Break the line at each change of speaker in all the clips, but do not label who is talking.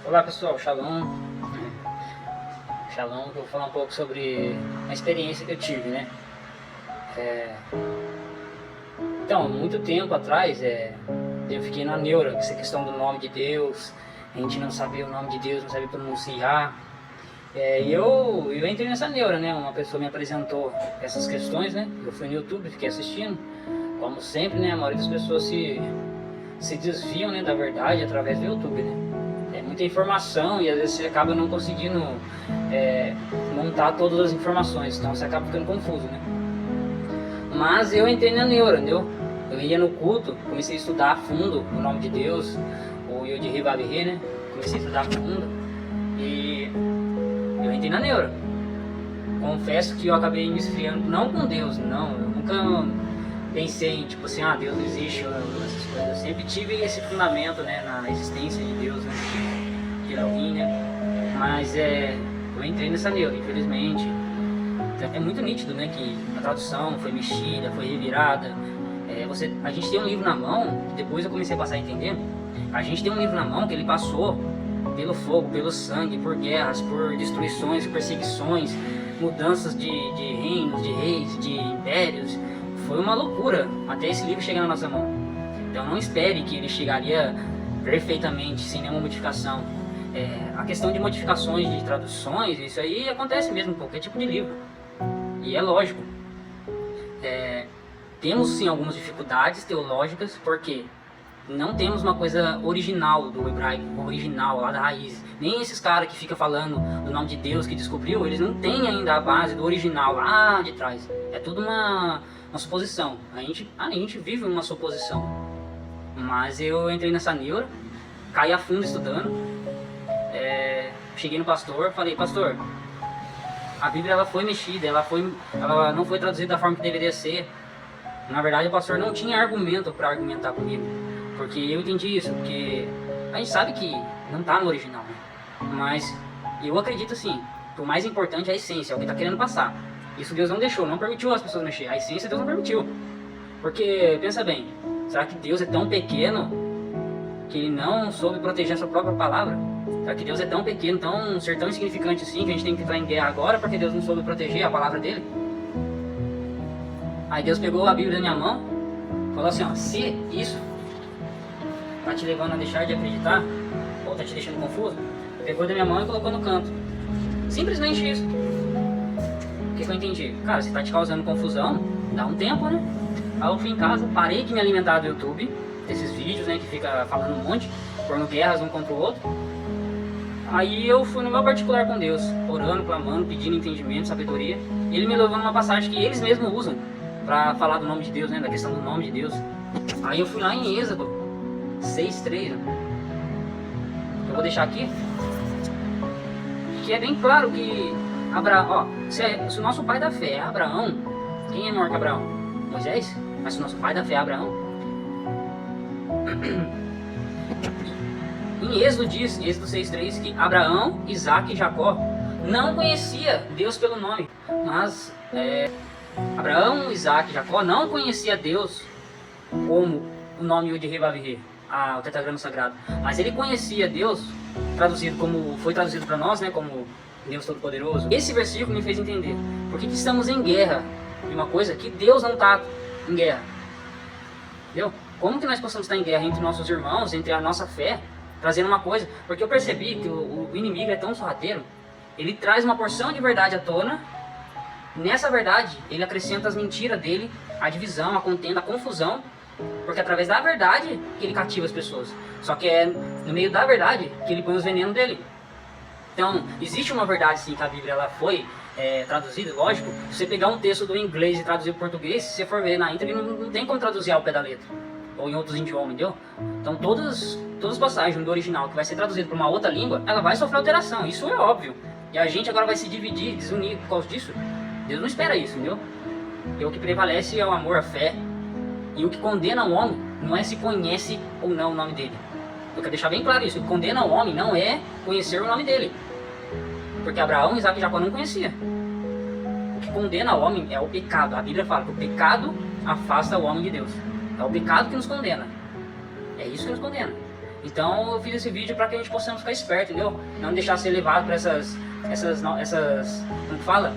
Olá pessoal, Shalom. Shalom, eu vou falar um pouco sobre a experiência que eu tive, né? Então, muito tempo atrás, eu fiquei na neura, essa questão do nome de Deus, a gente não sabia o nome de Deus, não sabia pronunciar. E eu entrei nessa neura, né? Uma pessoa me apresentou essas questões, né? Eu fui no YouTube, fiquei assistindo. Como sempre, né? A maioria das pessoas se desviam, né, da verdade através do YouTube, né? É muita informação e às vezes você acaba não conseguindo montar todas as informações, então você acaba ficando confuso, né? Mas eu entrei na neura, entendeu? Eu ia no culto, comecei a estudar a fundo o nome de Deus, o Yod He Vav He, né? Comecei a estudar a fundo e eu entrei na neura. Confesso que eu acabei me esfriando, não com Deus, não, eu nunca pensei em, tipo assim, Deus não existe, essas coisas. Eu sempre tive esse fundamento, né, na existência de Deus, né, de Elohim, né, mas eu entrei nessa neura, infelizmente. É muito nítido, né, que a tradução foi mexida, foi revirada. A gente tem um livro na mão, depois eu comecei a passar a entender, a gente tem um livro na mão que ele passou pelo fogo, pelo sangue, por guerras, por destruições, perseguições, mudanças de reinos, de reis, de impérios. Foi uma loucura até esse livro chegar na nossa mão. Então não espere que ele chegaria perfeitamente, sem nenhuma modificação. A questão de modificações de traduções, isso aí acontece mesmo em qualquer tipo de livro. E é lógico. Temos sim algumas dificuldades teológicas, porque não temos uma coisa original do hebraico, original lá da raiz. Nem esses caras que ficam falando do nome de Deus que descobriu, eles não têm ainda a base do original lá de trás. É tudo uma suposição. A gente vive uma suposição. Mas eu entrei nessa neura, caí a fundo estudando. Cheguei no pastor, falei: pastor, a Bíblia ela foi mexida, ela não foi traduzida da forma que deveria ser. Na verdade, o pastor não tinha argumento para argumentar comigo, porque eu entendi isso, porque a gente sabe que não está no original, né? Mas eu acredito assim, que o mais importante é a essência, é o que está querendo passar. Isso Deus não deixou, não permitiu as pessoas mexer. A essência Deus não permitiu. Porque, pensa bem, será que Deus é tão pequeno que Ele não soube proteger a sua própria palavra? Será que Deus é tão pequeno, ser tão insignificante assim, que a gente tem que entrar em guerra agora porque Deus não soube proteger a palavra dele? Aí Deus pegou a Bíblia da minha mão, falou assim, se isso tá te levando a deixar de acreditar, ou tá te deixando confuso, pegou da minha mão e colocou no canto. Simplesmente isso. O que eu entendi? Cara, se tá te causando confusão, dá um tempo, né? Aí eu fui em casa, parei de me alimentar do YouTube, desses vídeos, né, que fica falando um monte, pondo guerras um contra o outro. Aí eu fui no meu particular com Deus, orando, clamando, pedindo entendimento, sabedoria. E Ele me levou numa passagem que eles mesmos usam para falar do nome de Deus, né, da questão do nome de Deus. Aí eu fui lá em Êxodo 6:3, né? Eu vou deixar aqui, que é bem claro que Abraão, se o nosso pai da fé é Abraão, quem é maior que Abraão? Moisés? Mas se o nosso pai da fé é Abraão. Em Êxodo diz, Êxodo 6:3, que Abraão, Isaac e Jacó não conhecia Deus pelo nome. Mas Abraão, Isaac e Jacó não conhecia Deus como o nome Yod He Vav He, o tetragrama sagrado. Mas ele conhecia Deus, traduzido como foi traduzido para nós, né, como Deus Todo-Poderoso. Esse versículo me fez entender por que estamos em guerra de uma coisa que Deus não está em guerra. Entendeu? Como que nós possamos estar em guerra entre nossos irmãos, entre a nossa fé, trazendo uma coisa? Porque eu percebi que o inimigo é tão sorrateiro, ele traz uma porção de verdade à tona. Nessa verdade, ele acrescenta as mentiras dele, a divisão, a contenda, a confusão, porque é através da verdade que ele cativa as pessoas. Só que é no meio da verdade que ele põe os venenos dele. Então, existe uma verdade sim, que a Bíblia ela foi traduzida, lógico. Se você pegar um texto do inglês e traduzir para o português, se você for ver na íntegra, não tem como traduzir ao pé da letra, ou em outros idiomas, entendeu? Então, todas as passagens do original que vai ser traduzido para uma outra língua, ela vai sofrer alteração, isso é óbvio. E a gente agora vai se dividir, desunir por causa disso. Deus não espera isso, entendeu? E o que prevalece é o amor, a fé. E o que condena o homem não é se conhece ou não o nome dele. Eu quero deixar bem claro isso. O que condena o homem não é conhecer o nome dele. Porque Abraão, Isaac e Jacó não conhecia. O que condena o homem é o pecado. A Bíblia fala que o pecado afasta o homem de Deus. É o pecado que nos condena. É isso que nos condena. Então eu fiz esse vídeo para que a gente possa ficar esperto, entendeu? Não deixar ser levado para essas, como que fala?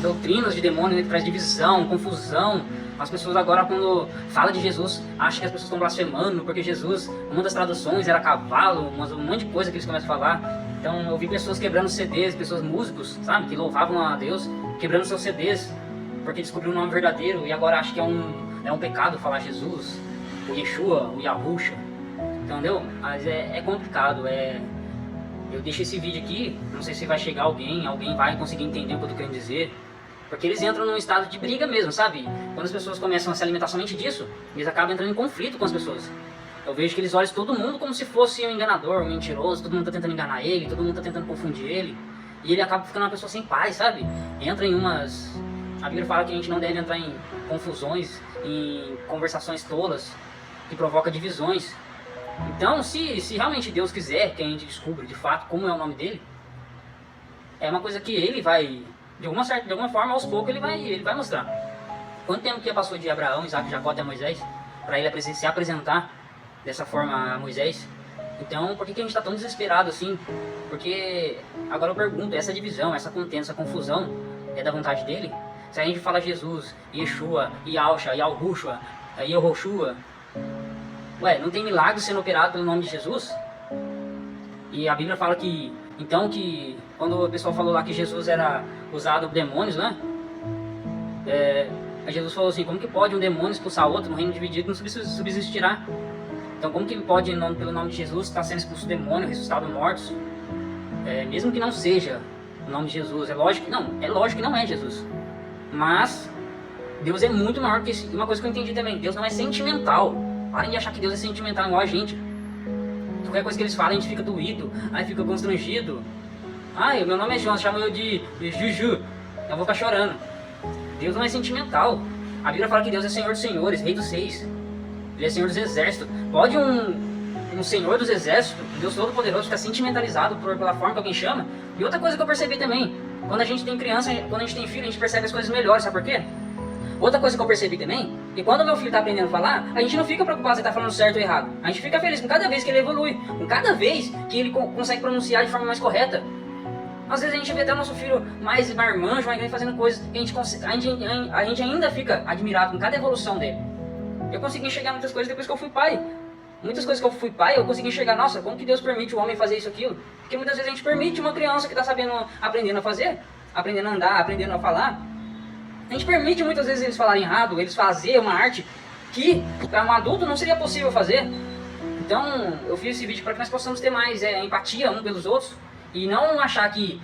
Doutrinas de demônio, né, que traz divisão, confusão. As pessoas agora, quando fala de Jesus, acham que as pessoas estão blasfemando, porque Jesus, uma das traduções era cavalo, um monte de coisa que eles começam a falar. Então eu vi pessoas quebrando CDs, pessoas músicos, sabe, que louvavam a Deus, quebrando seus CDs, porque descobriu o nome verdadeiro e agora acha que é um pecado falar Jesus, o Yeshua, o Yahusha. Entendeu? Mas é complicado, eu deixo esse vídeo aqui, não sei se vai chegar alguém vai conseguir entender o que eu tô querendo dizer, porque eles entram num estado de briga mesmo, sabe? Quando as pessoas começam a se alimentar somente disso, eles acabam entrando em conflito com as pessoas. Eu vejo que eles olham todo mundo como se fosse um enganador, um mentiroso, todo mundo tá tentando enganar ele, todo mundo tá tentando confundir ele, e ele acaba ficando uma pessoa sem paz, sabe? Entra em umas... A Bíblia fala que a gente não deve entrar em confusões, em conversações tolas, que provoca divisões. Então, se realmente Deus quiser que a gente descubra de fato como é o nome dele, é uma coisa que ele vai, de alguma forma, aos poucos ele vai mostrar. Quanto tempo que passou de Abraão, Isaac, Jacó até Moisés, para ele se apresentar dessa forma a Moisés? Então, por que a gente está tão desesperado assim? Porque, agora eu pergunto, essa divisão, essa contenda, essa confusão, é da vontade dele? Se a gente fala Jesus, Yeshua, Yahusha, Yahushua, Yehoshua, ué, não tem milagre sendo operado pelo nome de Jesus? E a Bíblia fala que, então, que quando o pessoal falou lá que Jesus era usado por demônios, né? Jesus falou assim, como que pode um demônio expulsar outro? No reino dividido não subsistirá. Então como que pode, pelo nome de Jesus, estar sendo expulso o demônio, ressuscitado mortos? Mesmo que não seja o nome de Jesus, é lógico que não é Jesus. Mas Deus é muito maior que isso. Uma coisa que eu entendi também, Deus não é sentimental. Parem de achar que Deus é sentimental igual a gente. Qualquer coisa que eles falam, a gente fica doído, aí fica constrangido. Ai, meu nome é João, chama eu de Juju. Eu vou ficar chorando. Deus não é sentimental. A Bíblia fala que Deus é Senhor dos senhores, Rei dos reis. Ele é Senhor dos exércitos. Pode um Senhor dos exércitos, Deus Todo-Poderoso, ficar sentimentalizado pela forma que alguém chama? E outra coisa que eu percebi também, quando a gente tem criança, quando a gente tem filho, a gente percebe as coisas melhores, sabe por quê? Outra coisa que eu percebi também, que quando meu filho está aprendendo a falar, a gente não fica preocupado se ele está falando certo ou errado. A gente fica feliz com cada vez que ele evolui, com cada vez que ele consegue pronunciar de forma mais correta. Às vezes a gente vê até o nosso filho mais marmanjo, mais grande, fazendo coisas que a gente ainda fica admirado com cada evolução dele. Eu consegui enxergar muitas coisas depois que eu fui pai. Muitas coisas que eu fui pai, eu consegui enxergar, nossa, como que Deus permite o homem fazer isso, aquilo? Porque muitas vezes a gente permite uma criança que está aprendendo a fazer, aprendendo a andar, aprendendo a falar. A gente permite muitas vezes eles falarem errado, eles fazerem uma arte que para um adulto não seria possível fazer. Então eu fiz esse vídeo para que nós possamos ter mais empatia uns pelos outros e não achar que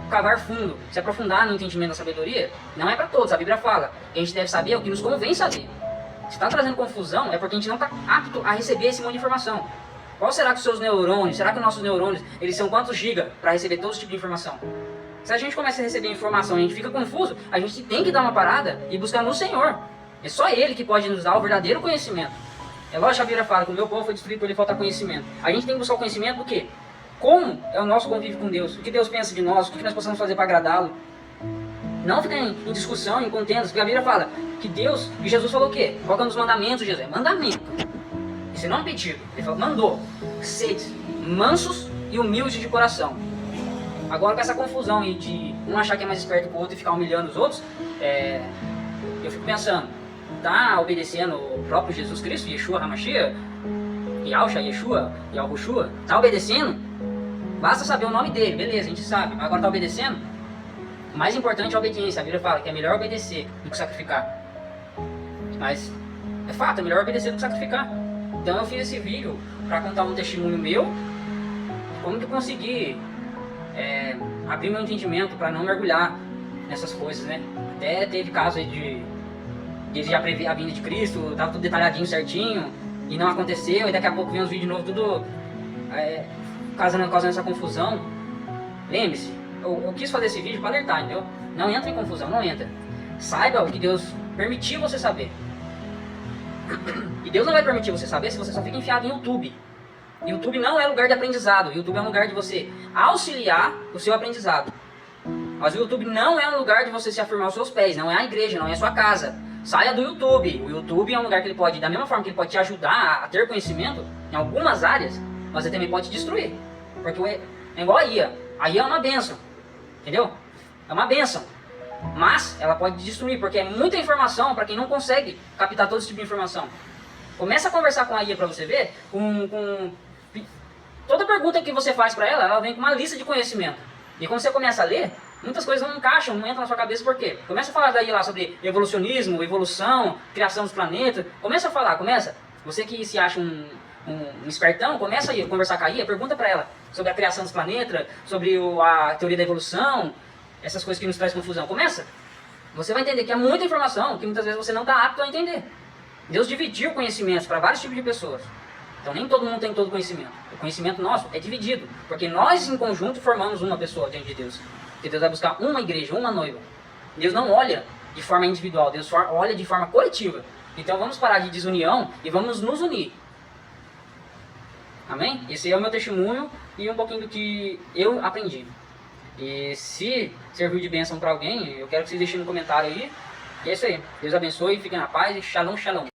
cavar fundo, se aprofundar no entendimento da sabedoria, não é para todos. A Bíblia fala que a gente deve saber o que nos convém saber. Se está trazendo confusão, é porque a gente não está apto a receber esse monte de informação. Qual será que os seus neurônios, será que os nossos neurônios, eles são quantos gigas para receber todo esse tipo de informação? Se a gente começa a receber informação e a gente fica confuso, a gente tem que dar uma parada e buscar no Senhor. É só Ele que pode nos dar o verdadeiro conhecimento. É lógico que a Bíblia fala que o meu povo foi destruído por ele faltar conhecimento. A gente tem que buscar o conhecimento do quê? Como é o nosso convívio com Deus? O que Deus pensa de nós? O que nós possamos fazer para agradá-lo? Não ficar em discussão, em contendas, porque a Bíblia fala que Deus, e Jesus falou o quê? Qual que é um dos mandamentos, Jesus? É mandamento. Isso não é um pedido. Ele falou, mandou. Sede mansos e humildes de coração. Agora com essa confusão e de um achar que é mais esperto que o outro e ficar humilhando os outros, eu fico pensando, tá obedecendo o próprio Jesus Cristo, Yeshua HaMashiach, Yahusha, Yeshua, Yahushua, tá obedecendo? Basta saber o nome dele, beleza, a gente sabe, mas agora tá obedecendo? O mais importante é a obediência. A Bíblia fala que é melhor obedecer do que sacrificar. Mas é fato, é melhor obedecer do que sacrificar. Então eu fiz esse vídeo para contar um testemunho meu, como que eu consegui abrir meu entendimento para não mergulhar nessas coisas, né? Até teve caso aí de já prever a vinda de Cristo, tava tudo detalhadinho, certinho, e não aconteceu, e daqui a pouco vem os vídeos novos, tudo causando essa confusão. Lembre-se, eu quis fazer esse vídeo para alertar, entendeu? Não entra em confusão, não entra. Saiba o que Deus permitiu você saber. E Deus não vai permitir você saber se você só fica enfiado em YouTube. YouTube não é lugar de aprendizado. YouTube é um lugar de você auxiliar o seu aprendizado. Mas o YouTube não é um lugar de você se afirmar os seus pés. Não é a igreja, não é a sua casa. Saia do YouTube. O YouTube é um lugar que ele pode, da mesma forma que ele pode te ajudar a ter conhecimento em algumas áreas, mas ele também pode te destruir. Porque é igual a IA. A IA é uma bênção. Entendeu? É uma bênção. Mas ela pode te destruir, porque é muita informação para quem não consegue captar todo esse tipo de informação. Começa a conversar com a IA para você ver, toda pergunta que você faz para ela, ela vem com uma lista de conhecimento. E quando você começa a ler, muitas coisas não encaixam, não entram na sua cabeça, por quê? Começa a falar daí lá sobre evolucionismo, evolução, criação dos planetas. Começa a falar, começa. Você que se acha um espertão, começa a conversar com a IA, pergunta para ela sobre a criação dos planetas, sobre a teoria da evolução, essas coisas que nos traz confusão. Começa. Você vai entender que é muita informação que muitas vezes você não está apto a entender. Deus dividiu conhecimentos para vários tipos de pessoas. Então nem todo mundo tem todo o conhecimento. O conhecimento nosso é dividido, porque nós em conjunto formamos uma pessoa diante de Deus. Porque Deus vai buscar uma igreja, uma noiva. Deus não olha de forma individual, Deus olha de forma coletiva. Então vamos parar de desunião e vamos nos unir. Amém? Esse é o meu testemunho e um pouquinho do que eu aprendi. E se serviu de bênção para alguém, eu quero que vocês deixem no comentário aí. E é isso aí. Deus abençoe, fiquem na paz e shalom, shalom.